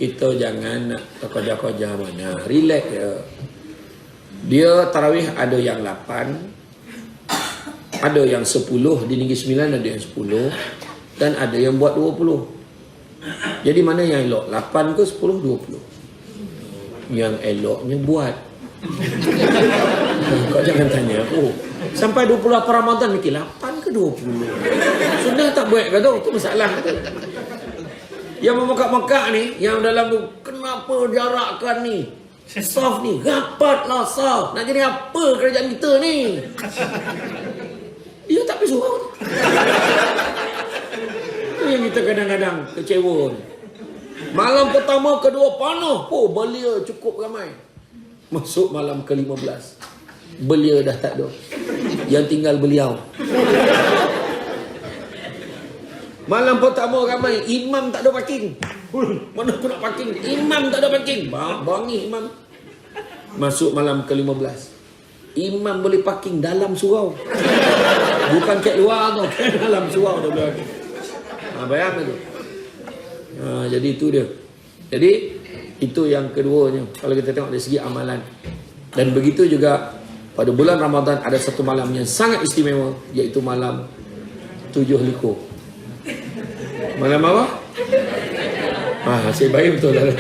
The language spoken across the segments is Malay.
kita jangan nak terkoja-koja mana. Relax je. Dia tarawih ada yang 8, ada yang 10, di Negeri Sembilan ada yang 10, dan ada yang buat 20. Jadi mana yang elok? 8 ke 10, 20? Yang eloknya buat. Kau jangan tanya aku. Sampai 28 Ramadan mikir 8 ke 20? Sudah tak buat ke tu? Itu masalah. Yang memekak-mekak ni, yang dalam tu, kenapa jarakkan ni? Soft ni, rapatlah soft. Nak jadi apa kerajaan kita ni? Dia tak pergi surau. Itu yang kita kadang-kadang kecewa ni. Malam pertama, kedua panas. Oh, belia cukup ramai. Masuk malam ke-15. Belia dah tak ada. Yang tinggal beliau. Malam pertama ramai, imam tak ada parking. Mana aku nak parking? Imam tak ada parking. Bangi imam. Masuk malam ke-15. Imam boleh parking dalam surau. Bukan kat luar tu, dalam surau tu boleh. Bayang tu. Jadi itu dia. Jadi itu yang keduanya. Kalau kita tengok dari segi amalan. Dan begitu juga pada bulan Ramadan ada satu malam yang sangat istimewa, iaitu malam 7 likur. Malam apa? Saya baik betul lah.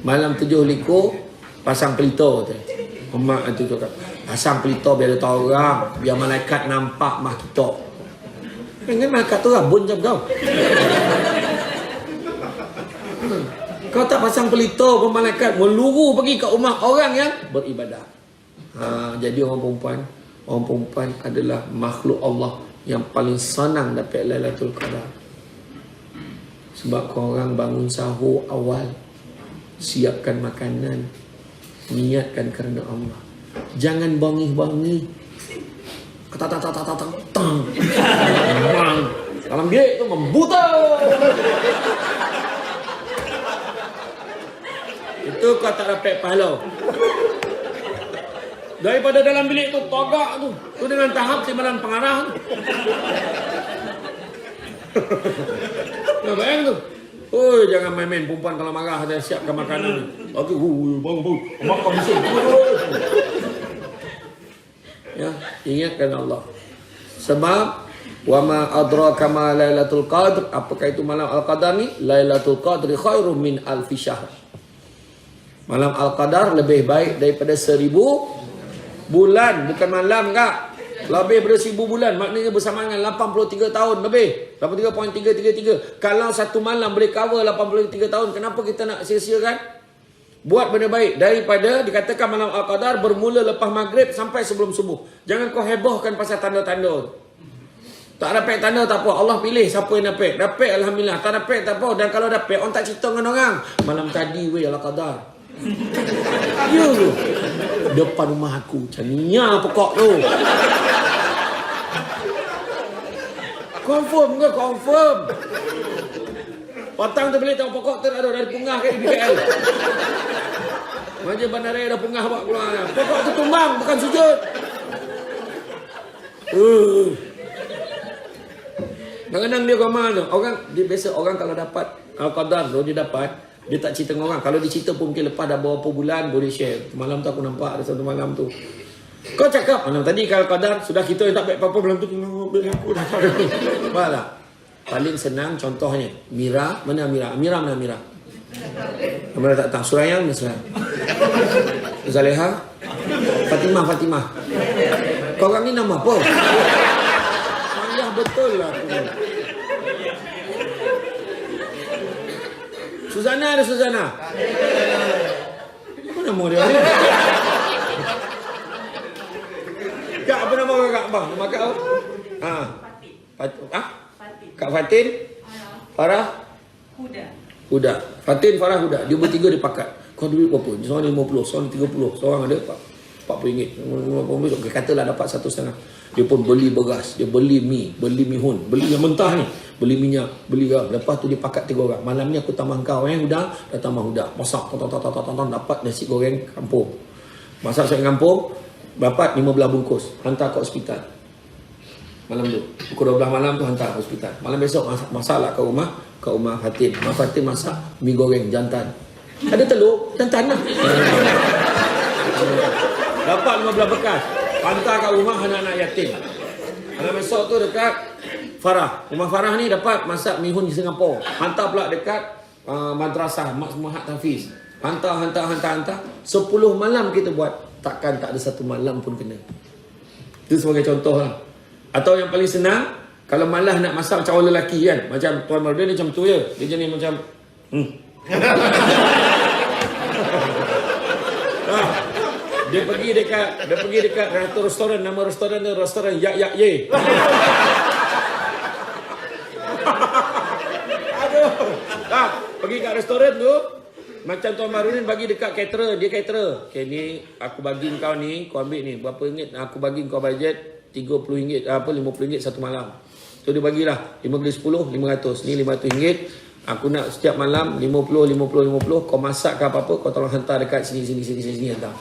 Malam 7 likur pasang pelita tu. Mak tu cakap, pasang pelita biar dia tahu orang, biar malaikat nampak mah kita. Kan malaikat tu rabun jam kau. Kau tak pasang pelita pun malaikat meluru pergi ke rumah orang yang beribadah. Jadi orang perempuan adalah makhluk Allah yang paling senang dapat Lailatul Qadar. Sebab korang bangun sahur awal, siapkan makanan, niatkan kerana Allah. Jangan bangi-bangi. Ketatang. Dalam bilik tu membuta. Itu kau tak dapat pahala. Daripada dalam bilik tu togak tu. Tu dengan tahap timbalan pengarah tu. Bayang tu. Jangan main-main perempuan kalau marah dia siapkan makanan ni. Okey, bangun. Makan besar. Ya, ingatkan Allah. Sebab wa ma adraka ma Lailatul Qadr, apakah itu malam Al-Qadar ni? Lailatul Qadri khairum min alfi syahr. Malam Al-Qadar lebih baik daripada 1000 bulan, bukan malam kak. Lebih daripada 1000 bulan, maknanya bersama dengan 83 tahun lebih. 83.333. Kalau satu malam boleh cover 83 tahun, kenapa kita nak sia-siakan? Buat benda baik. Daripada dikatakan malam Al-Qadar bermula lepas maghrib sampai sebelum subuh. Jangan kau hebohkan pasal tanda-tanda. Tak dapat tanda tak apa. Allah pilih siapa yang dapat. Dapat Alhamdulillah. Tak dapat tak apa. Dan kalau dapat, orang tak cerita dengan orang. Malam tadi Al-Qadar. Ya tu. Depan rumah aku. Macam ni pokok tu. Confirm ke? Confirm. Petang tu balik tengok pokok tu ada dari pungah ke IBKL. Macam bandaraya dah pungah buat keluar. Pokok tu tumbang, bukan sujud. Kadang-kadang dia ramah tu. Orang, dia biasa orang kalau dapat Al-Qadar tu, dia dapat, dia tak cerita dengan orang. Kalau dia cerita pun mungkin lepas dah berapa bulan boleh share. Malam tu aku nampak ada satu malam tu. Kau cakap malam tadi kalau Qadar, sudah kita yang tak baik apa-apa malam tu. Aku dah tak ada. Faham tak? Paling senang contohnya Mira, mana Mira? Mana Mira? Mana tak tahu? Surayang ni Surayang. Zaleha? Fatimah. Kau orang ni nama apa? Ayah betul lah aku. Suzana ada Suzana? Apa nama dia ni? Kak, apa nama kak bang? Nama kak apa? Kak Fatin? Farah? Huda. Fatin, Farah, Huda. Dia bertiga dia pakat. Kau duit berapa? Seorang 50, seorang 30. Seorang ada RM40. Dia katalah dapat 1,5. Dia pun beli beras. Dia beli mi. Beli mihun. Beli yang mentah ni. Beli minyak. Beli garam. Lepas tu dia pakat 3 orang. Malam ni aku tambah kau Huda. Dah tambah Huda. Masak. Dapat nasi goreng kampung. Masak nasi kampung. Dapat 15 bungkus. Hantar ke hospital. malam tu. Pukul 12 malam tu hantar hospital. Malam besok masak ke rumah Fatin. Mak Fatin masak mi goreng jantan. Ada telur, jantan lah. Dapat 15 bekas. Hantar kat rumah anak-anak yatim. Malam besok tu dekat Farah. Rumah Farah ni dapat masak mihun di Singapura. Hantar pula dekat madrasah Mak Muhammad Hafiz. Hantar. 10 malam kita buat. Takkan tak ada satu malam pun kena. Itu sebagai contoh lah. Atau yang paling senang, kalau malas nak masak macam orang lelaki kan. Macam Tuan Marudin ni macam tu je. Dia jenis macam Dia pergi dekat restoran, nama restoran tu restoran Yak Yak Ye. Aduh. Pergi kat restoran tu, macam Tuan Marudin bagi dekat caterer, dia caterer. Okay, ni aku bagi kau ni, kau ambil ni berapa ringgit? Aku bagi kau bajet RM30, RM50 satu malam. So dia bagilah 5 kali 10, 500. Ni RM500. Aku nak setiap malam 50. Kau masak ke apa-apa, kau tolong hantar dekat sini hantar.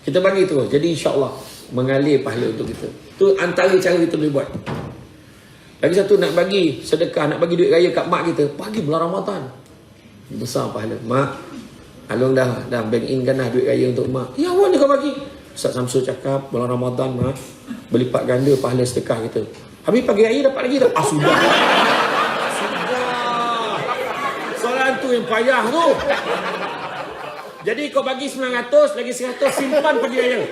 Kita bagi terus. Jadi insya-Allah mengalir pahala untuk kita. Tu antara cara kita boleh buat. Lagi satu, nak bagi sedekah, nak bagi duit raya kat mak kita, bagi bulan Ramadan. Besar pahala. Mak, Along dah bank in kan lah duit raya untuk mak. Ya, awak ni kau bagi. Ustaz Samsul cakap bulan Ramadan mak berlipat ganda pahala sedekah kita. Habis pagi raya dapat lagi tak? Sudah. Soalan tu yang payah tu. Jadi kau bagi 900, lagi 100 simpan pagi raya.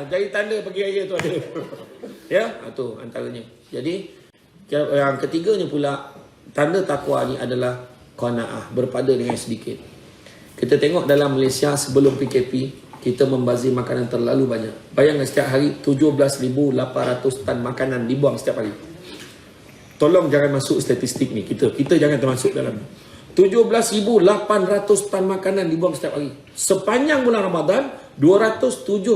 Jadi tanda pagi raya tu ada. Ya, tu antaranya. Jadi yang ketiganya pula, tanda takwa ni adalah qanaah, berpada dengan sedikit. Kita tengok dalam Malaysia sebelum PKP, kita membazir makanan terlalu banyak. Bayangkan setiap hari 17,800 tan makanan dibuang setiap hari. Tolong jangan masuk statistik ni. Kita jangan termasuk dalam 17,800 tan makanan dibuang setiap hari. Sepanjang bulan Ramadan, 270,000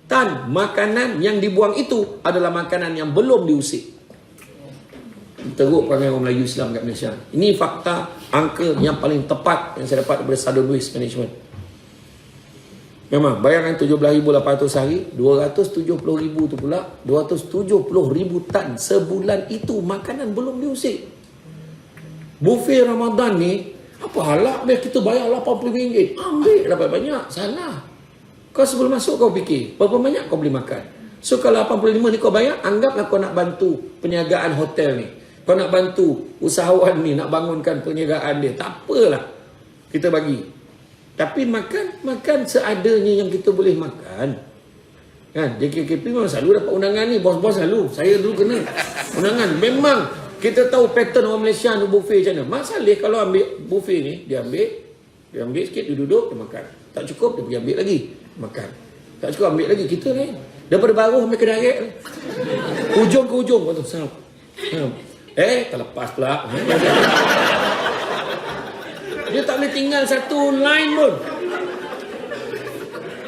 tan makanan yang dibuang itu adalah makanan yang belum diusik. Teruk perangai orang Melayu Islam kat Malaysia. Ini fakta, angka yang paling tepat yang saya dapat daripada Sadun Waste Management. Memang, bayangkan 17,800 hari, 270,000 tu pula, 270,000 tan sebulan itu makanan belum diusik. Buffet Ramadan ni, apa halak biar kita bayar RM80? Ambil dapat banyak, salah. Kau sebelum masuk kau fikir, berapa banyak kau boleh makan. So kalau 85 ni kau bayar, anggaplah kau nak bantu perniagaan hotel ni. Kau nak bantu usahawan ni, nak bangunkan perniagaan dia. Tak apalah, kita bagi. Tapi makan seadanya yang kita boleh makan. Kan, JKKP memang selalu dapat undangan ni. Bos-bos selalu. Saya dulu kena undangan. Memang kita tahu pattern orang Malaysia tu buffet macam mana. Masalah kalau ambil buffet ni, dia ambil sikit, dia duduk, dia makan. Tak cukup, dia pergi ambil lagi, makan. Tak cukup, ambil lagi. Kita ni, daripada baru sampai ke direct. Hujung ke hujung. Terlepas pula. Dia tak boleh tinggal satu line pun.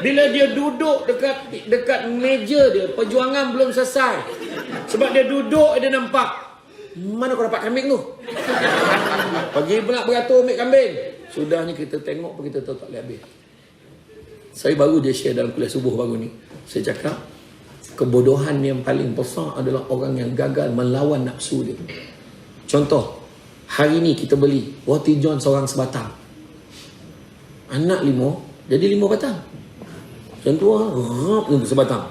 Bila dia duduk dekat meja dia, perjuangan belum selesai. Sebab dia duduk, dia nampak, mana kau dapat kambing tu? Pagi pula beratur ambil kambing. Sudahnya kita tengok pun kita tahu tak boleh habis. Saya baru je share dalam kuliah subuh baru ni. Saya cakap, kebodohan yang paling besar adalah orang yang gagal melawan nafsu dia. Contoh, hari ni kita beli roti john seorang sebatang. Anak 5, jadi 5 batang. Macam tu lah, sebatang.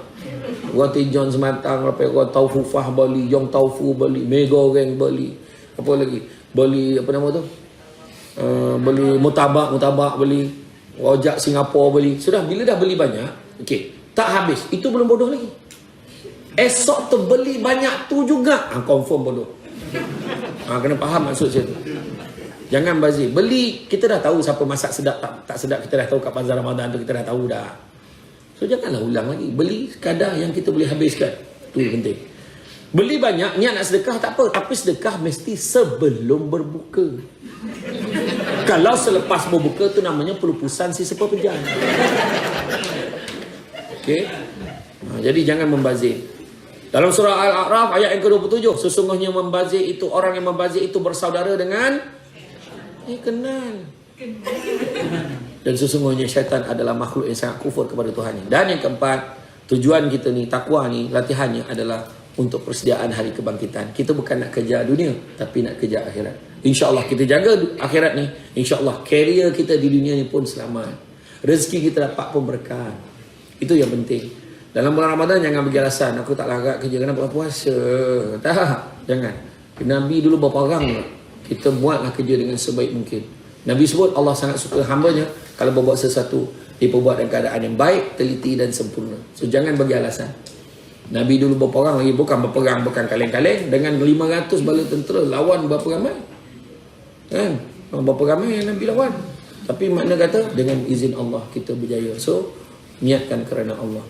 Roti john sebatang, lepas taufu fah beli, yong taufu beli, mie goreng beli. Apa lagi? Beli, apa nama tu? Beli mutabak beli. Rojak Singapura beli. Sudah, bila dah beli banyak, okey, tak habis. Itu belum bodoh lagi. Esok tu beli banyak tu juga. Confirm bodoh. Kena faham maksud saya tu. Jangan bazir. Beli, kita dah tahu siapa masak sedap tak sedap. Kita dah tahu kat pasar Ramadan tu, kita dah tahu dah. So janganlah ulang lagi. Beli kadar yang kita boleh habiskan. Tu yang penting. Beli banyak, niat nak sedekah tak apa. Tapi sedekah mesti sebelum berbuka. Kalau selepas berbuka tu namanya pelupusan si seperpejam. Okey. Jadi jangan membazir. Dalam surah Al-A'raf ayat yang ke-27, sesungguhnya membazir itu, orang yang membazir itu bersaudara dengan kenal. Dan sesungguhnya syaitan adalah makhluk yang sangat kufur kepada Tuhan. Dan yang keempat, Tujuan kita ni, takwa ni, latihannya adalah untuk persediaan hari kebangkitan. Kita bukan nak kejar dunia, tapi nak kejar akhirat. InsyaAllah kita jaga akhirat ni, InsyaAllah career kita di dunia ni pun selamat. Rezeki kita dapat pun berkah. Itu yang penting. Dalam bulan Ramadan jangan bagi alasan, aku tak larat kerja, kenapa puasa. Tak, jangan. Nabi dulu berapa orang kita buatlah kerja dengan sebaik mungkin. Nabi sebut Allah sangat suka hambanya kalau berbuat sesuatu, dia perbuat dalam keadaan yang baik, teliti dan sempurna. So jangan bagi alasan. Nabi dulu berperang lagi, bukan berperang, bukan kaleng-kaleng, dengan 500 bala tentera lawan berapa ramai? Kan? Berapa ramai yang Nabi lawan? Tapi makna kata dengan izin Allah kita berjaya. So niatkan kerana Allah.